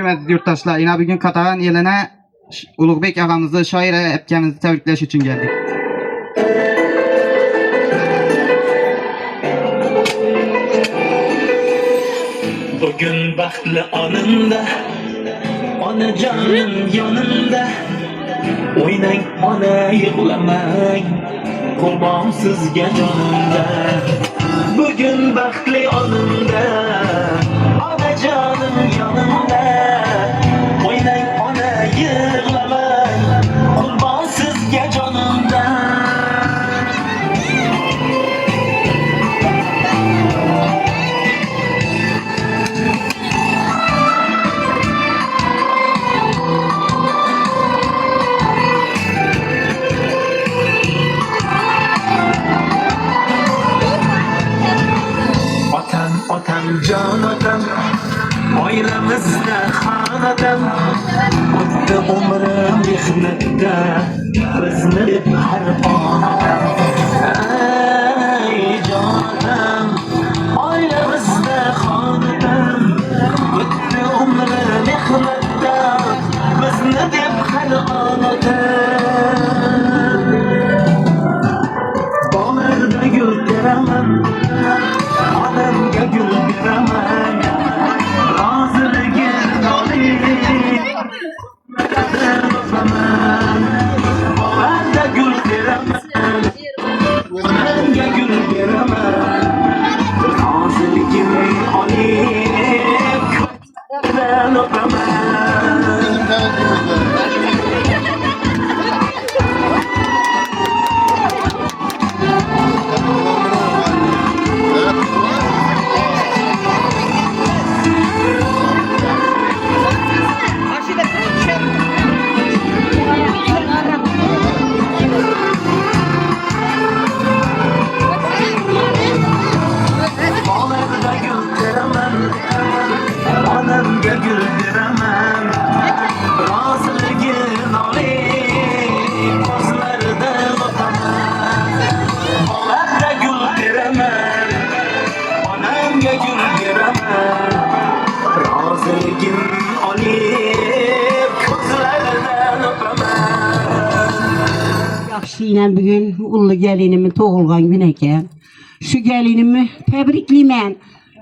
Hürmetli yurttaşlar, yine bugün Kataran eline Ulugbek ağamızı, şair epkemizi tebrikleş için geldik. Bugün baxtli onimda, onajonim yonimda. O'ynang ona, yig'lamang, qurbon sizga jonimda. Bugün baxtli onimda, onajonim yonimda. O'ynang ona, yig'lamang, qurbon sizga jonimda. Otam, jon otam, oilamizda xon otam. O'tdi umrim mehnatda, bizni deb har on otam. Ey jon otam, oilamizda xon otam. O'tdi umrim mehnatda, bizni deb har on otam. Bog'larda gul teraman, odamga gul beraman, roziligin olib o'paman. Bog'larda gul teraman, odamga gul beraman, roziligin olib ko'kdan o'paman. Bog'larda gul teraman, odamga gul beraman, roziligin olib ko'zlaridan o'paman. Bog'larda gul teraman, odamga gul beraman, roziligin olib ko'zlaridan o'paman. Yaxşı yine bugün ulu gelinimi doğulgan gün eken. Şu gelinimi tebrikliyim.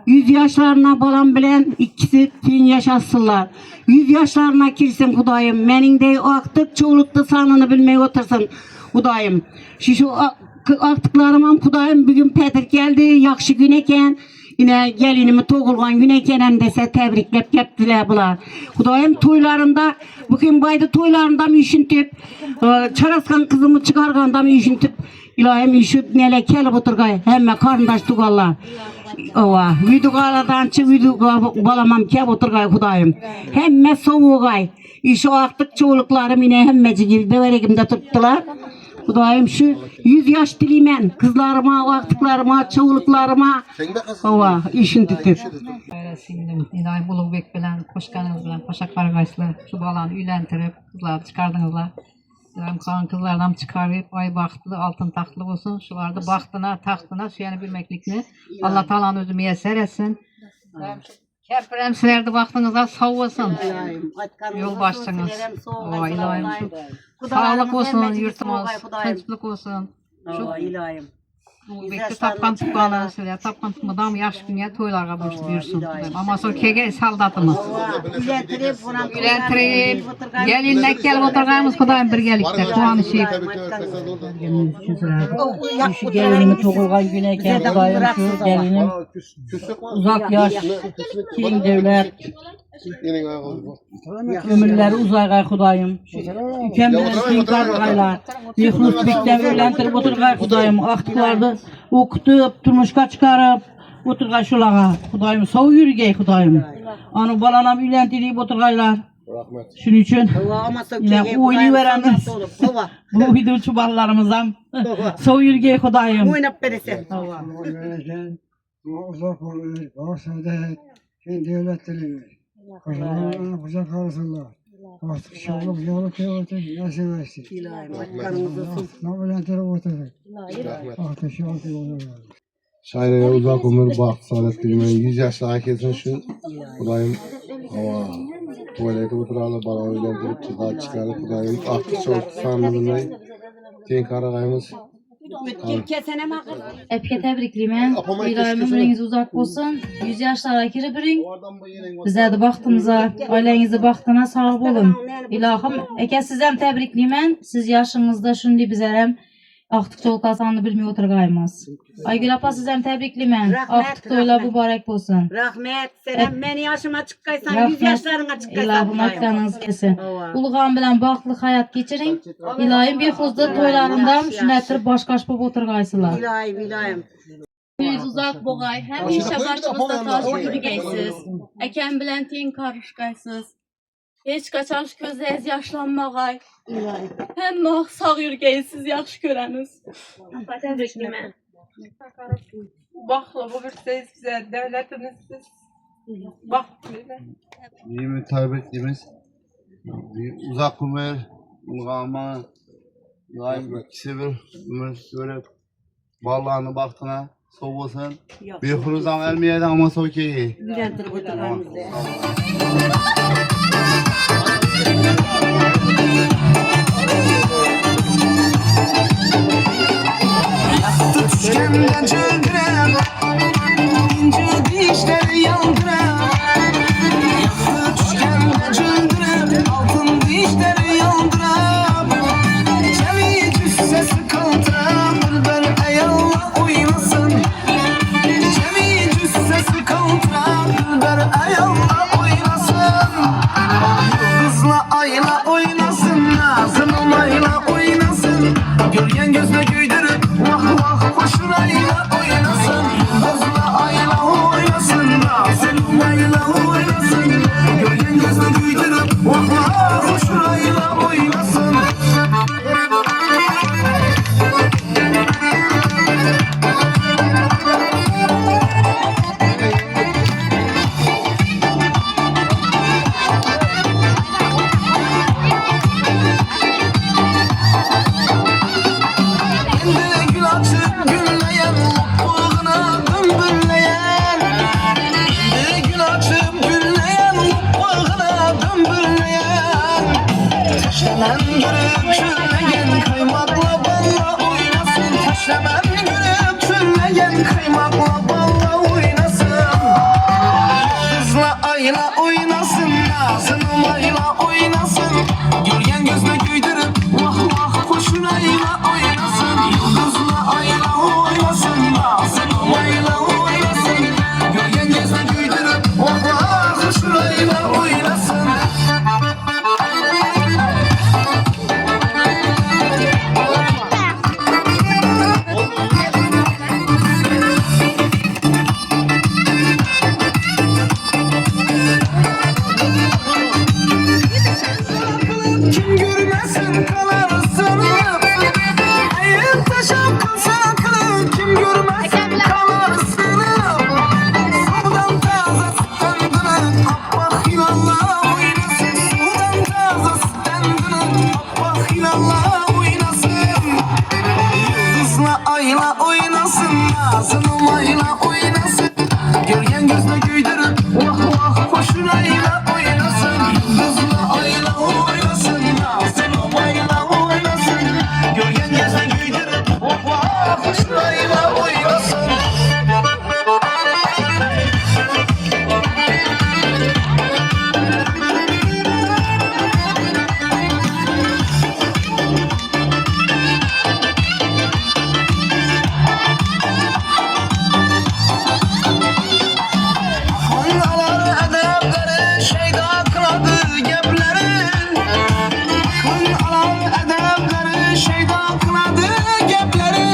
100 yaşlarına balam bilen ikisi ten yaşasınlar. 100 yaşlarına kirsin Kudayım. Menin de aktık çoğulukta sanını bilmeye otursun Kudayım. Şu aktıklarımam Kudayım bugün Petir geldi. Yakşı gün eken. Yine gelinimi doğulgan gün eken hem dese tebriklep geptiler bular. Kudayım toylarında bugün baydı toylarında mı işintip çaraskan kızımı çıkarganda mı işintip İlahim işip nele kelip oturgay hemme karındaş tugallar. Ova vidugaladan çı viduga balamam kep oturgay Kudayım. Hemme soğugay. İşi aktık çoğuluklarım yine hemmeci gibi deverekimde tuttular. Kudayım şu 100 yaş diliymen kızlarıma, aktıklarıma, çoğuluklarıma ova işin tuttur. Sindim, İlahi Ulugbek bilen, koşkanınız bilen, Paşa Karagayslı, şu balanı üylentirip, kızları çıkardınızlar. İlahim kalan kızlardan çıkarıp, ay baktlı, altın taktlı olsun, şularda baktına, taktına, suyana bilmeklikini, Allah Teala'nın özü müyesser etsin. Kepirem sizlerde baktığınızda sağ olsun, yol başçınız. O İlahim şu, sağlık olsun, yurtumuz, tinçlik olsun. Şu, Bekle tapkan tutkanı sizler, tapkan tutmadan yaş günye toylarga buyursun. Ama sonra kege saldatımız. Ülentirip, gelinle gelip oturgayımız Kudayım birgelikte, kuvanışıyıp. Şu gelinimi doğulgan gün eken Kudayım şu gelinim uzak yaş, keng devlet. Ömürleri uzaygay Kudayım. Ülkem bilen keng kargaylar. Mihnus bekten öğlentirip oturgay Kudayım. Aktıklardı okutup, turmuşka çıkarıp oturgay şulağa. Kudayım sağ yürügey Kudayım. Anı balanam öğlentirip oturgaylar. Şunun için yine oyunu vereniz. Bu video çuballarımızdan sağ yürügey Kudayım. Oynap berese. Uzak olur, bağırsadı, devletleri. Kızlarına kucak arasınlar. Artık şovluk yolu kıyafeti nasip etsin. Nabilentere oturduk. Artık şovluk yolu Şaireye uzak ömür, baht, saadet dilemeyi 100 yaşlı herkesin şu Kudayım. tuvalete oturalım, bana öyle kızlar çıkarıp kızlar aklı çok sanmıyorum. Tenkara kaymış. Epke tebrikliyim. İlayim ömrünüz uzak olsun. 100 yaşlara girin. Bize de baktığınıza, ailenize baktığına sağ olun. İlahım, eke sizden tebrikliyim. Siz yaşınızda şimdi bizlerem aktık çol kazandı bilmiyor oturgaymaz. Aygül apa sizden tebrikliyim. Aktık doyla mübarek olsun. Rahmet, sen beni yaşıma çıkkaysan, 100 yaşlarına çıkkaysan. İlahım aktanınız kesin. Ulğan bilen baklı hayat geçirin. İlahim bir fuzda toylarından şunettir başkaş bulup oturgaysılar. İlahim. Yüz uzak boğay, hem işe başımızda taşı gibi geysiz. Eken bilen teyin karışkaysız. Hiç kaçan şu közdeyiz yaşlanmağay. Hem mağ sağ yürgeysiz yaxşı göreniz. Tebrikliyim. Bakla bu bir siz bize devletimiz siz. Bak bize. Yemi tebrikliyimiz. Uzak ömür, ulğama, İlayim ikisi bir ömür görüp, ballarını baktığına soğusun. Bir hırızam elmeyedi ama soğukeyi. Yülentirip oturganımızda. Düşkenden çöldürem, ince dişleri yandıram. Yaktı düşkenden çöldürem, altın dişleri yandıram. Cemi cüssesi kaldıram, bir ayalla oynasın. Cemi cüssesi kaldıram, bir ayalla oynasın. Yıldızla ayla oynasın, nazım ayla oynasın. Görgen gözle güydürüp, vah vah koşur ayla oynasın. Yıldızla ayla oynasın, nazım ayla oynasın. Görgen gözle güydürüp, vah vah koşur ayla oynasın. Kendi gül açıp gülleyen, mutluluğuna dümbürleyen. Kendi gül açıp gülleyen, mutluluğuna dümbürleyen. Taşlanan görüp çürleyen, kaymakla balla oynasın. Taşlanan görüp çürleyen, kaymakla balla oynasın. Yıldızla ayla oynasın, nazım ayla oynasın. Görgen gözle güydürüp, vah vah koşun ayla oynasın. Yıldızla ayla oynasın, nazım ayla oynasın. Görgen gözle güydürüp, vah vah koşun ayla oynasın. Kim görmesin kalarsın. Ayın taşa kılsa kılın, kim görmesin kalarsın. Sudan taze sütten dönün, abbak hilalla oynasın. Sudan taze sütten dönün, abbak hilalla oynasın. Yıldızla ayla oynasın, nazım ayla oynasın. Görgen gözle güydürüp, vah vah koşun ayla oynasın. Yıldızla ayla oynasın, nazım ayla oynasın. Görgen gözle güydürüp, vah vah koşun ayla oynasın. Konular edepleri, şeyda kıladı gepleri. Konular edepleri, şeyda kıladı gepleri.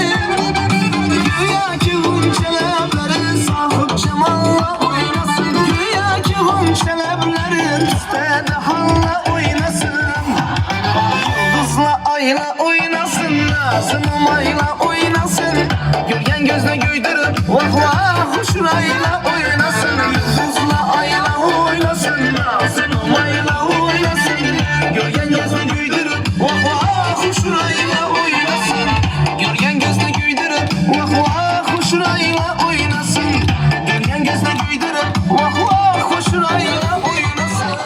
Güya ki hunçelepleri, sahip cemalla oynasın. Güya ki hunçelepleri, üstte de halla oynasın. Yıldızla ayla oynasın, nazım ayla oynasın. Görgen gözle güydürüp, vah vah hoşun ayla oynasın. Yıldızla ayla oynasın, nazım ayla oynasın. Görgen gözle güydürüp, vah vah hoşun ayla oynasın. Görgen gözle güydürüp, vah vah hoşun ayla oynasın. Görgen gözle güydürüp, vah vah hoşun ayla oynasın.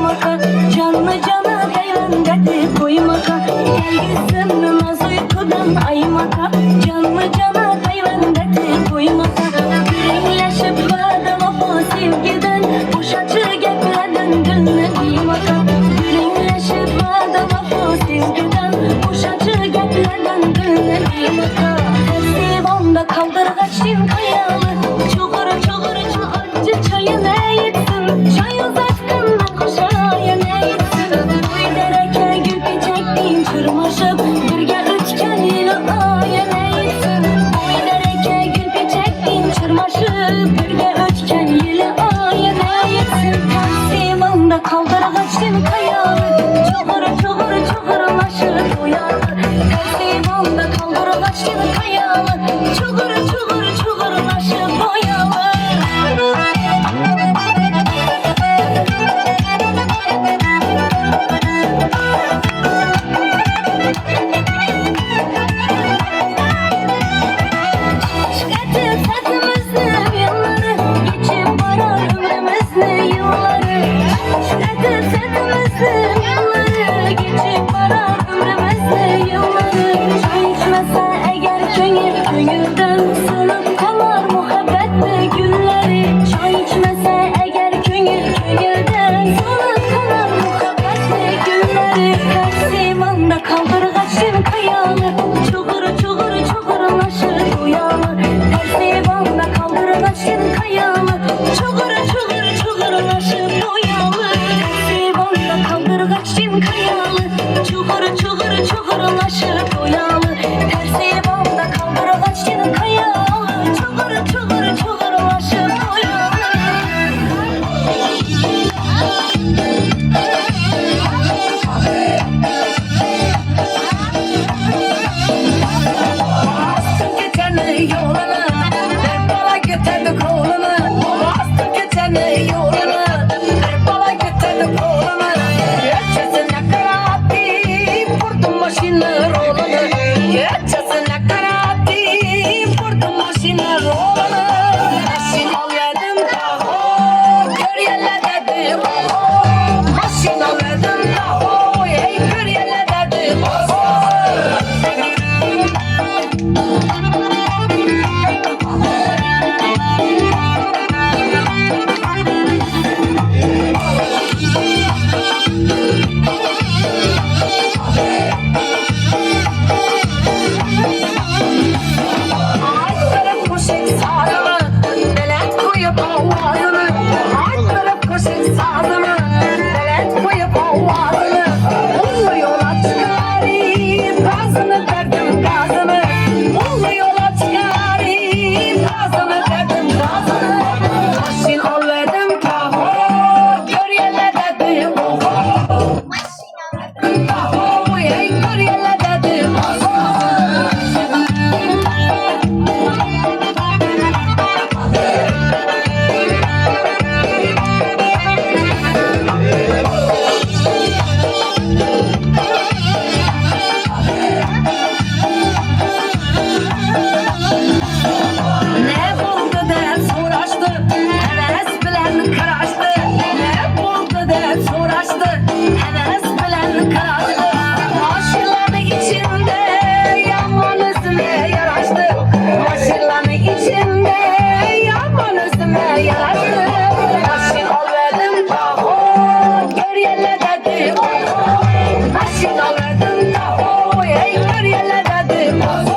koymaka, canlı cana değerlendirdi koymaka. Gel gitsin naz uykudan aymaka, canlı cana değerlendirdi koymaka. Yüreğleşip vardı vapa sevgiden, boşacı geplerden gülme koymaka. Yüreğleşip vardı vapa sevgiden, boşacı geplerden gülme koymaka. Sevanda kaldırgaçın kayalı, çuğur çuğur acı çayı ne yitsin, çay uzattın kuşaya ne yitsin. Boy dereke gül çektiğin çırmaşıp, birge üçgen yılı aya ne yitsin. Boy dereke gül çektiğin çırmaşıp, birge üçgen yılı aya ne yitsin. Sevanda kaldırgaçın kayalı, çuğur çuğur çuğurlaşır doyalı. Sevanda kaldırgaçın kayalı, çuğur çuğur çuğurlaşır doyalı. Getir sesimizin yılları, geçip varar ömrümüzün yılları. Getir sesimizin yılları, geçip varar ömrümüzün yılları. Çay içmese eğer könülden sınıp kalar muhabbetli günleri. Çay içmese eğer könülden sınıp kalar muhabbetli günleri. Her sevanda kaldırgaçın kayalı, çuğur çuğur çuğurlaşır doyalı. Her sevanda kaldırgaçın kayalı, çuğur çuğur çuğurlaşır doyalı. Her sevanda kaldırgaçın kayalı, çuğur çuğur çuğurlaşır doyalı. Her sevanda kaldırgaçın kayalı, çuğur çuğur çuğurlaşır doyalı. Bastım geçeni yolunu, hep bala getirdi kolunu. Bastım geçeni yolunu, hep bala getirdi kolunu. Geçesine karati, vurdum başını rolunu. Geçesine karati, vurdum başını rolunu. Maşin al verdim daho, gör yerle dedim oho. Maşin al verdim daho, ey gör yerle dedim oho. Aytlarım kuşek sazımı, belet koyup avazını. Aytlarım kuşek sazımı, belet koyup avazını. Ulu yola çıkarayım, gazını verdim gazını. Ulu yola çıkarayım, gazını verdim gazını. Maşin al verdim kaho, gör yerle dedim oho. Kaho, ey gör yerle dedim oho. Ne buldu de soraştı, heves bilen karaştı. Ne buldu de soraştı, heves bilen karaştı. Aşıların içinde yaman üzüme yaraştı. Aşıların içinde yaman üzüme yaraştı. Aşın al verdim taho, gör yerle dedim oho. Aşın al verdim taho, ey gör yerle dedim oho.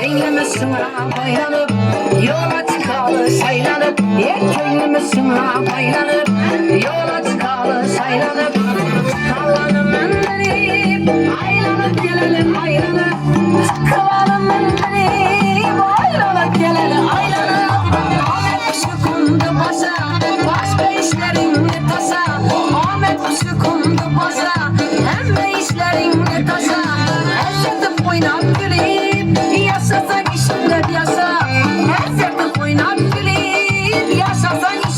Köyümüzün baylanıp, yola çıkalı saylanıp. Köyümüzün baylanıp, yola çıkalı saylanıp. Kalanım önlenip, aylanıp gelelim aylanıp. Kalanım önlenip, aylanıp gelelim aylanıp. Ahmet kuşu kundu başa, başka işlerin ne tasa. Ahmet kuşu kundu başa, hem işlerin ne tasa. Ezzetip oynap gülüp, yaşasan işler yaşa. Ezzetip oynap gülüp, yaşasan işler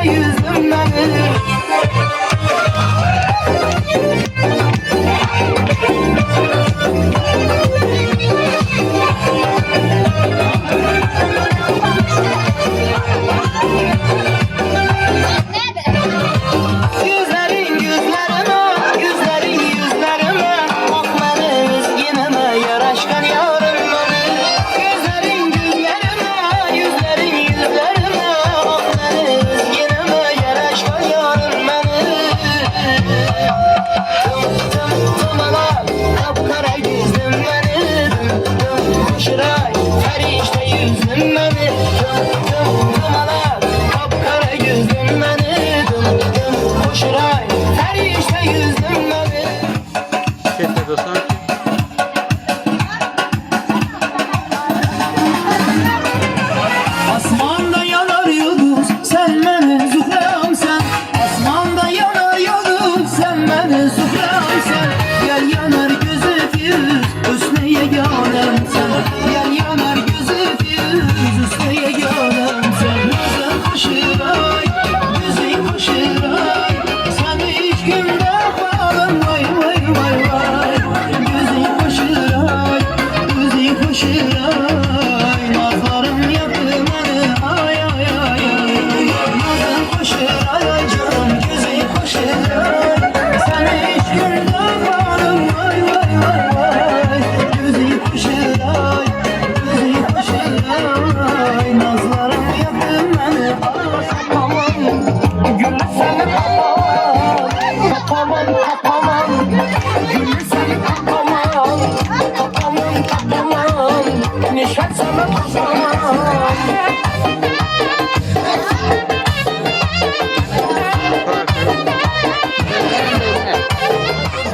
yüzüm benim. Yüzlerin yüzlerime, yüzlerin yüzlerime, bak benim üzgünüme, yaraşkan yarım benim. Yüzlerin yüzlerime, yüzlerin yüzlerime, bak benim üzgünüme, yaraşkan yarım benim. Tımalar, kapkara yüzüm benim, kuşuray, ferişte yüzüm benim. Tımalar, kapkara yüzüm benim, kuşuray, ferişte yüzüm benim. Asmanda yanar yıldız, sen beni zühremsen. Asmanda yanar yıldız, sen beni zühremsen. Gel yanar gözü füz, üstüne gelem sen. Gel yanar gözü füz, üstüne gelem sen. Gözün koşuray, gözün koşuray, sen hiç günde kalın vay vay vay vay. Gözün koşuray, gözün koşuray, nazlarım yaktı beni ay ay ay ay. Nazın koşuray canım, gözün koşuray, sen hiç günde kalın vay vay vay vay. Gözün koşuray, gözün koşuray, nazlarım yaktı beni ay aman. Gül seni kapamam, kapamam kapamam. Gül seni kapamam, kapamam kapamam. Neşet sana kapamam.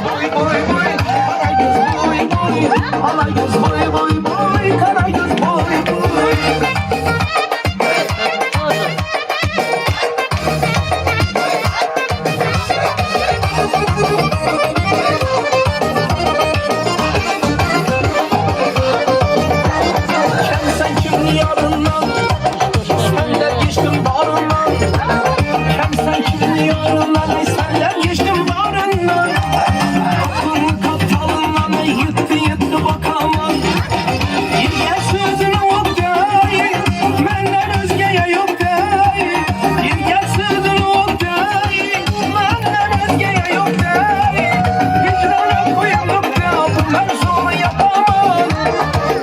Boy boy boy, kara göz boy boy, ala göz boy boy boy, kara göz boy boy. Sen kimin yarından, senler geçtim bağrından. Sen kimin yarından, senler geçtim bağrından. Aklımı kaptalından, yıktı yıktı bakamam. Yirgen sözünü yok değil, benden özgeye yok değil. Yirgen sözünü yok değil, benden özgeye yok değil. Hicrana koyunlukta, bundan sonra yapamam.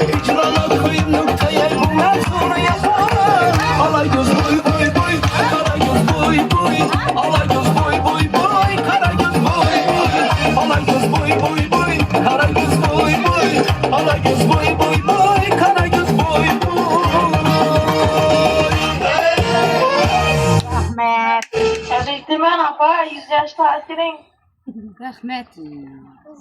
Hicrana koyunlukta, bundan sonra yapamam. Alay göz boy boy boy, kara göz boy boy. Alay göz boy boy boy, kara göz boy boy. Alay göz boy boy boy, kara göz boy boy. Alay göz boy boy boy, kara göz boy boy. Rahmet. Tebriklimen apa, 100 yaş tatirin.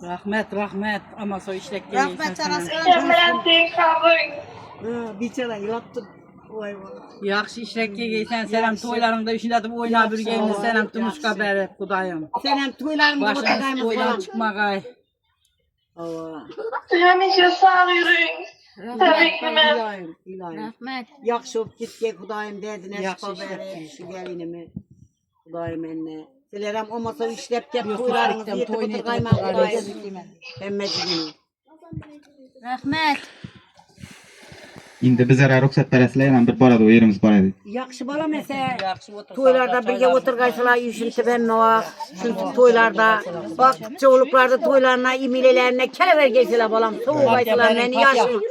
Rahmet. Rahmet. Ama soy işlek Rahmet anası. Ekem bilen ten karın. Biçare yaptım. Vay vay. Yaxşı işlekке geysen, senem toylarında üçündetip oyna bir gelini, senem tumuşka beri kudayım. Senem toylarımda Başınız oturdaymış toydan falan. çıkmakay. Hemice sağ yürüyün. Tebriklimen. İlahi. Rahmet. Yaxşı olup gitke Kudayım derdine Yaxşı şifa işlep ver. gelin. Şu gelinimi. Kudayım enne. Dilerim olmasa işlep gep Yok, toylarınızı tarihten yetip toyun oturgayma etip Kudayım. oturgayma. Emmecigini. Rahmet. Indi bizlere ruhsat beresiler bir barada o yerimiz var idi. Yaxşı bala mesela toylarda birge oturgaysalar yüşüntüp hem noa. Çünkü toylarda bak çoğuluklarda toylarına imilelerine kelever gelseler balam. Soğugaysalar beni yaşlı.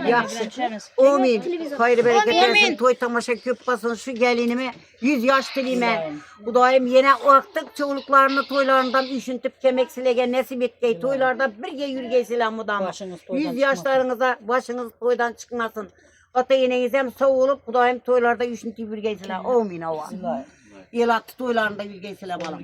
Yaxşı. Amin. Hayırlı bereket versin. Toy tamaşa köp basın şu gelinimi 100 yaş dilime. Bu daim yine vaktık çoğuluklarını toylarından üşüntüp kemeksilege nesip etkey. Toylarda birge yürgeysiler mudam. 100 yaşlarınıza başınız toydan çıkmasın. Ata yeneniz hem soğulup bu daim toylarda üşüntüp yürgeysiler. Amin ova. El attı toylarında yürgeysiler balam.